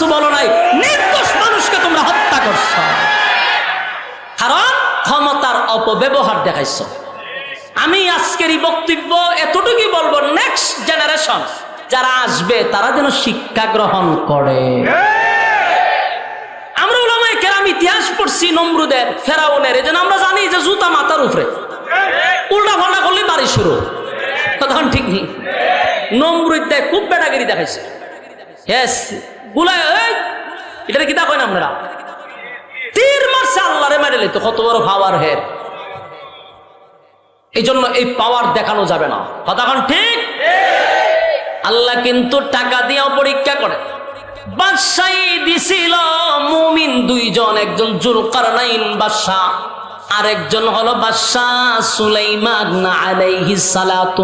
কিছু বলো নাই, নির্দোষ মানুষকে তোমরা হত্যা করছো, কারণ ক্ষমতার অপব্যবহার দেখাইছো। আমি আজকের এই বক্তব্য এতটুকুই বলবো, নেক্সট জেনারেশন যারা আসবে তারা যেন শিক্ষা গ্রহণ করে। আমরা উলামায়ে কেরাম ইতিহাস পড়ছি নমরুদের, ফেরাউনের, এজন্য আমরা জানি যে জুতা মাথার উপরে, উল্টা পাল্টা করলে বাড়ি শুরু। তখন ঠিক নেই, নমরুদ খুব বেটাগিরি দেখাইছে। ইয়েস, গুলা এটা কি দেখেন আপনারা, তীর মারছে আল্লাহরে মেরে লইতো, কত বড় পাওয়ার হের। এই জন্য এই পাওয়ার দেখানো যাবে না, কতক্ষণ ঠিক। আল্লাহ কিন্তু টাকা দিয়েও পরীক্ষা করে। বাদশাহী দিছিল মুমিন দুইজন, একজন যুলকারনাইন বাদশাহ, আরেকজন হলো বাদশাহ সুলাইমান আলাইহিস সালাতু